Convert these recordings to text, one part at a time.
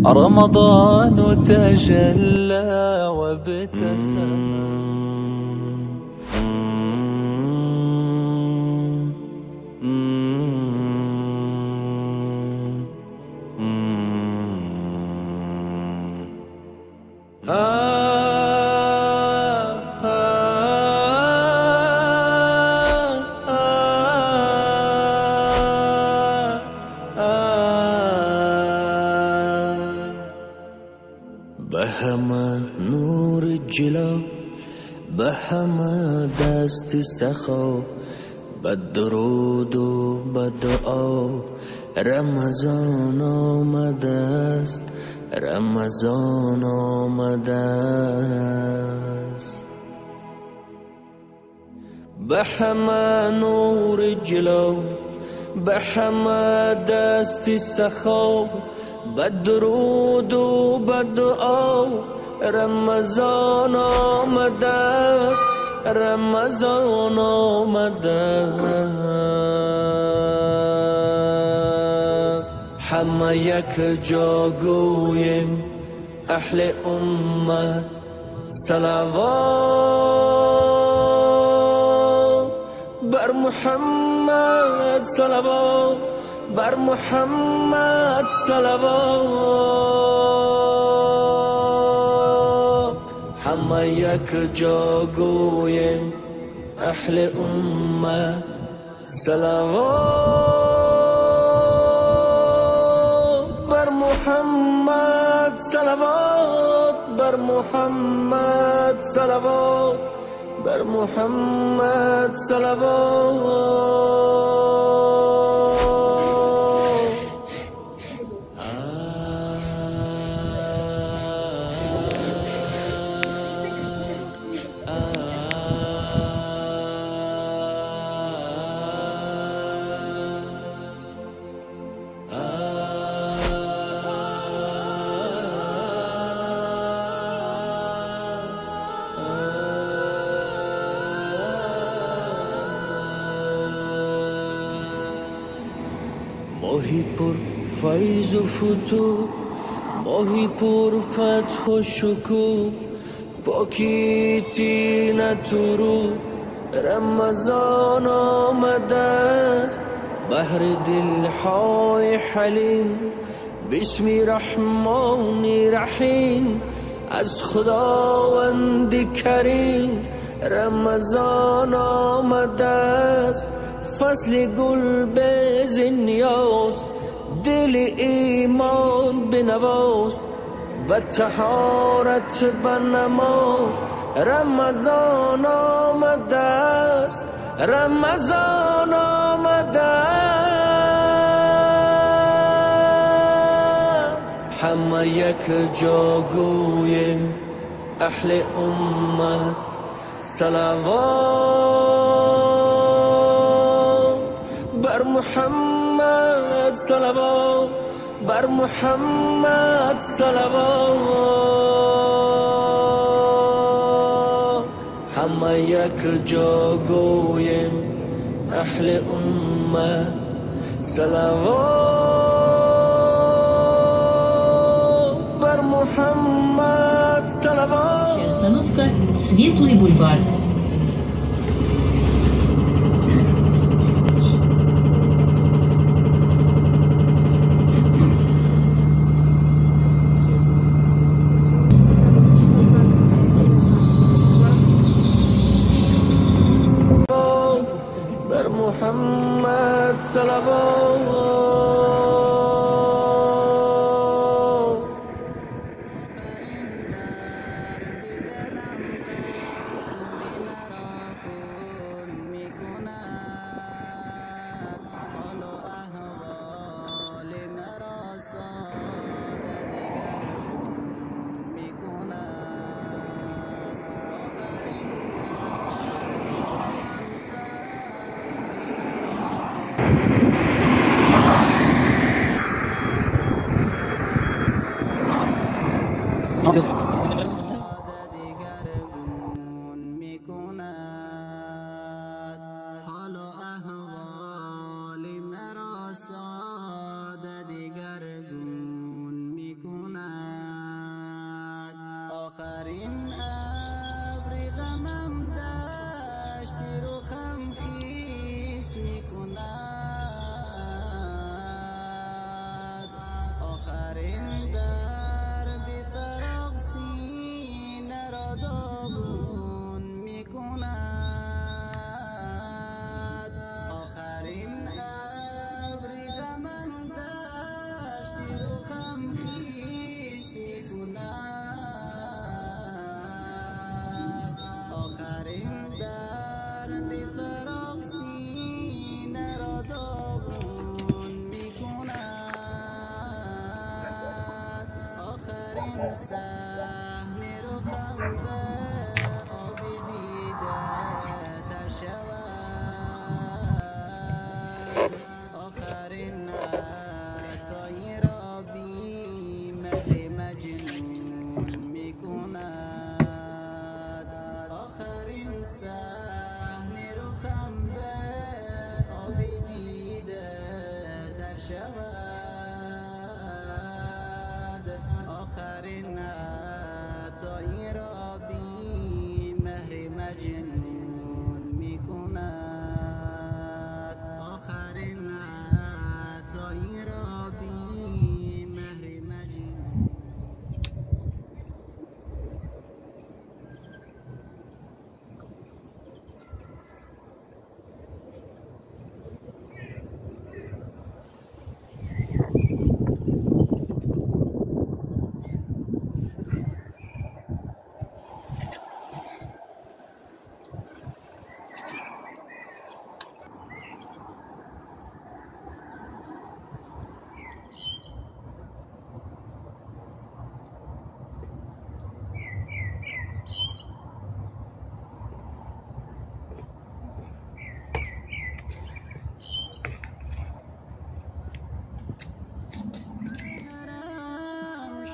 رمضان تجلى وابتسم. بهم نور الجلا، بهم دست سخا، بدرود و بدعا رمضان آمده است، رمضان آمده است. بهم نور الجلا، بهم دست سخا، بدرود و بدعا رمضان آمده است، رمضان آمده است. همه یک جا گویم اهل امت صلوات بر محمد، صلوات بر محمد، صلوات. همه یک جا گویم اهل امت صلوات بر محمد، صلوات بر محمد، صلوات بر محمد، صلوات. ماهی پر فیض و فتوح، ماهی پر فتح و شکوه، پاکی طینت و روح رمضان آمده است. بهر دلهای حلیم بسم رحمان رحیم، از خداوند کریم رمضان آمده است. فصل گل به نیاز، دل ایمان بنواز، و طهارت به نماز رمضان آمده است، رمضان آمده است. همه یک جا گویم اهل امت صلوات بر محمد، صلوات بر محمد، صلوات. همه یک جا گویم اهل امت صلوات بر محمد، صلوات. Остановка Светлый бульвар. بر محمد صلوات. ساده دیگرگون میکنه. سهمی رو خم به آبی دیده تر شود آخرین عطایی را بی مهر مجنون میکند آخرین سهمی رو خم به آبی دیده تر شود آخرین عطایی را بی مهر مجنون میکند آخرین عطایی را بی مهر مجنون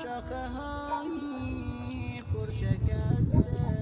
شاخه هایی پر شکسته